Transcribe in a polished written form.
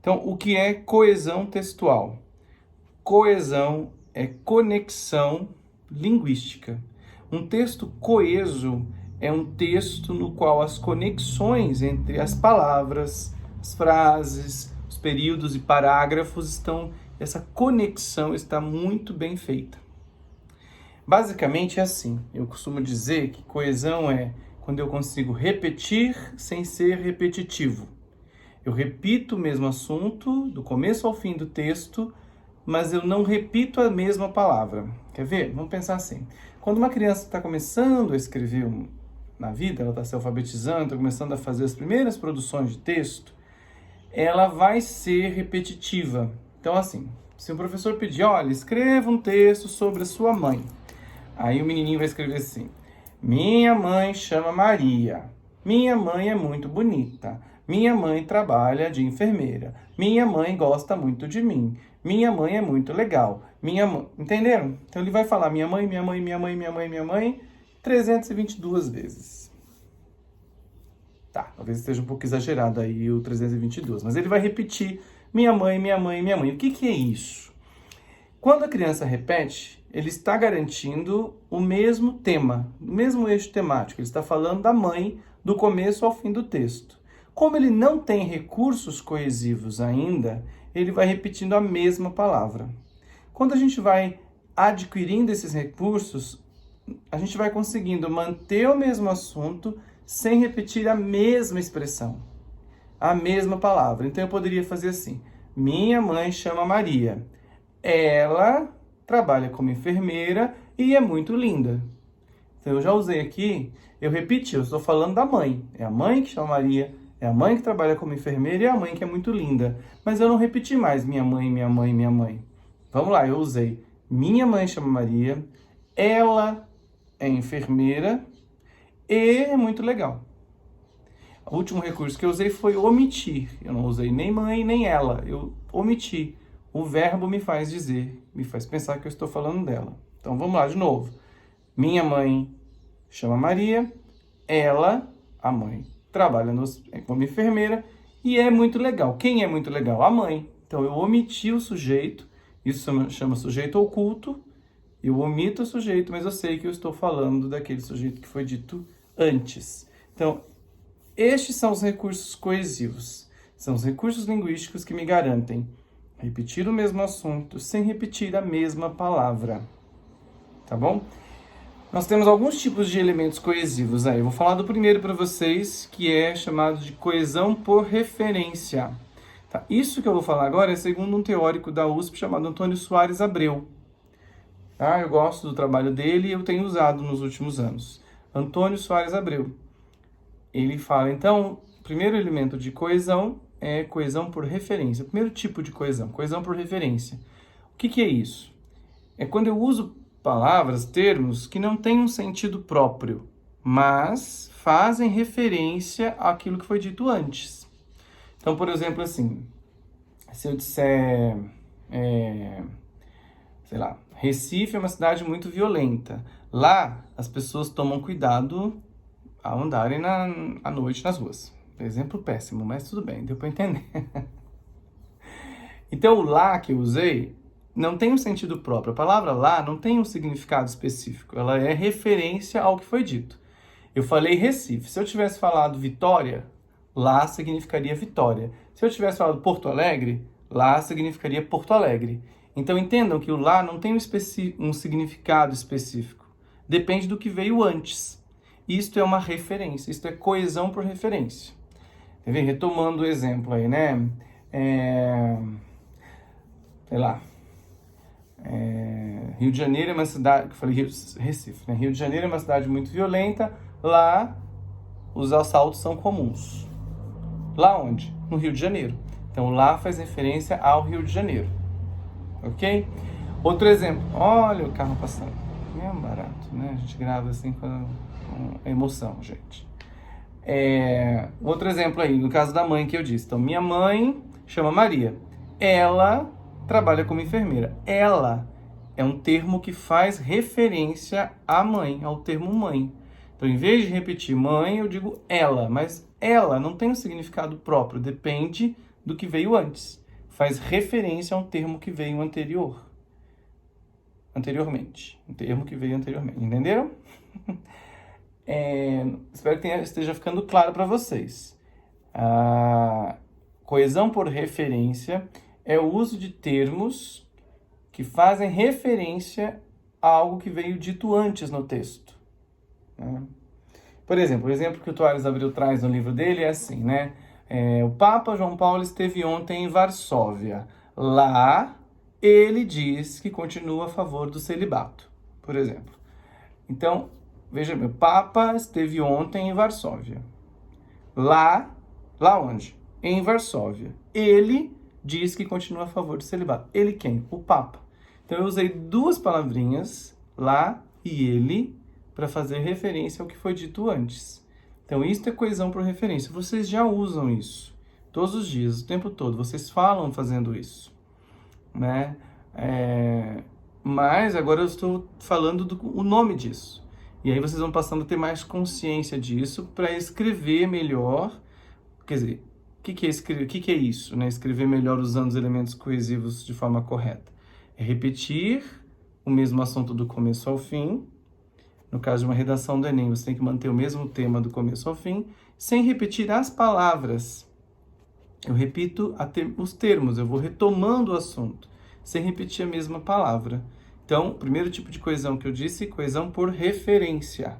Então, o que é coesão textual? Coesão é conexão linguística. Um texto coeso é um texto no qual as conexões entre as palavras, as frases, os períodos e parágrafos essa conexão está muito bem feita. Basicamente é assim, eu costumo dizer que coesão é quando eu consigo repetir sem ser repetitivo. Eu repito o mesmo assunto, do começo ao fim do texto, mas eu não repito a mesma palavra. Quer ver? Vamos pensar assim. Quando uma criança está começando a escrever na vida, ela está se alfabetizando, está começando a fazer as primeiras produções de texto, ela vai ser repetitiva. Então, assim, se o professor pedir, olha, escreva um texto sobre a sua mãe. Aí o menininho vai escrever assim: minha mãe chama Maria. Minha mãe é muito bonita. Minha mãe trabalha de enfermeira. Minha mãe gosta muito de mim. Minha mãe é muito legal. Minha mãe... Entenderam? Então ele vai falar minha mãe, minha mãe, minha mãe, minha mãe, minha mãe 322 vezes. Tá, talvez esteja um pouco exagerado aí o 322, mas ele vai repetir minha mãe, minha mãe, minha mãe. O que é isso? Quando a criança repete, ele está garantindo o mesmo tema, o mesmo eixo temático. Ele está falando da mãe do começo ao fim do texto. Como ele não tem recursos coesivos ainda, ele vai repetindo a mesma palavra. Quando a gente vai adquirindo esses recursos, a gente vai conseguindo manter o mesmo assunto sem repetir a mesma expressão, a mesma palavra. Então eu poderia fazer assim: minha mãe chama Maria. Ela trabalha como enfermeira e é muito linda. Então eu já usei aqui, eu repeti, eu estou falando da mãe. É a mãe que chama Maria, é a mãe que trabalha como enfermeira e é a mãe que é muito linda. Mas eu não repeti mais minha mãe, minha mãe, minha mãe. Vamos lá, eu usei minha mãe chama Maria, ela é enfermeira e é muito legal. O último recurso que eu usei foi omitir. Eu não usei nem mãe nem ela, eu omiti. O verbo me faz dizer, me faz pensar que eu estou falando dela. Então vamos lá de novo. Minha mãe chama Maria, ela, a mãe, trabalha como enfermeira e é muito legal. Quem é muito legal? A mãe. Então eu omiti o sujeito, isso chama sujeito oculto, eu omito o sujeito, mas eu sei que eu estou falando daquele sujeito que foi dito antes. Então, estes são os recursos coesivos, são os recursos linguísticos que me garantem repetir o mesmo assunto sem repetir a mesma palavra, tá bom? Nós temos alguns tipos de elementos coesivos aí. Eu vou falar do primeiro para vocês, que é chamado de coesão por referência. Tá? Isso que eu vou falar agora é segundo um teórico da USP chamado Antônio Soares Abreu. Tá? Eu gosto do trabalho dele e eu tenho usado nos últimos anos. Antônio Soares Abreu. Ele fala, então, o primeiro elemento de coesão é coesão por referência. O primeiro tipo de coesão por referência. O que é isso? É quando eu uso palavras, termos que não têm um sentido próprio, mas fazem referência àquilo que foi dito antes. Então, por exemplo, assim, se eu disser, sei lá, Recife é uma cidade muito violenta. Lá, as pessoas tomam cuidado ao andarem à noite nas ruas. Exemplo péssimo, mas tudo bem, deu para entender. Então, o lá que eu usei não tem um sentido próprio. A palavra lá não tem um significado específico. Ela é referência ao que foi dito. Eu falei Recife. Se eu tivesse falado Vitória, lá significaria Vitória. Se eu tivesse falado Porto Alegre, lá significaria Porto Alegre. Então, entendam que o lá não tem um significado específico. Depende do que veio antes. Isto é uma referência. Isto é coesão por referência. Quer ver? Retomando o exemplo aí, né? Sei lá. Rio de Janeiro é uma cidade... Eu falei Recife, né? Rio de Janeiro é uma cidade muito violenta. Lá, os assaltos são comuns. Lá onde? No Rio de Janeiro. Então, lá faz referência ao Rio de Janeiro. Ok? Outro exemplo. Olha o carro passando. É barato, né? A gente grava assim com emoção, gente. Outro exemplo aí, no caso da mãe que eu disse. Então, minha mãe chama Maria. Ela trabalha como enfermeira. Ela é um termo que faz referência à mãe, ao termo mãe. Então, em vez de repetir mãe, eu digo ela. Mas ela não tem um significado próprio. Depende do que veio antes. Faz referência a um termo que veio anteriormente. Um termo que veio anteriormente. Entenderam? Espero que esteja ficando claro para vocês. A coesão por referência é o uso de termos que fazem referência a algo que veio dito antes no texto. Né? Por exemplo, o exemplo que o Thales Abreu traz no livro dele é assim, né? O Papa João Paulo esteve ontem em Varsóvia. Lá, ele diz que continua a favor do celibato, por exemplo. Então, veja bem, o Papa esteve ontem em Varsóvia. Lá onde? Em Varsóvia. Ele diz que continua a favor do celibato. Ele quem? O Papa. Então eu usei duas palavrinhas, lá e ele, para fazer referência ao que foi dito antes. Então isso é coesão por referência. Vocês já usam isso todos os dias, o tempo todo. Vocês falam fazendo isso, né? Mas agora eu estou falando o nome disso. E aí vocês vão passando a ter mais consciência disso para escrever melhor. Quer dizer, o que é escrever? O que é isso, né? Escrever melhor usando os elementos coesivos de forma correta. É repetir o mesmo assunto do começo ao fim. No caso de uma redação do Enem, você tem que manter o mesmo tema do começo ao fim, sem repetir as palavras. Eu repito os termos, eu vou retomando o assunto, sem repetir a mesma palavra. Então, o primeiro tipo de coesão que eu disse, coesão por referência.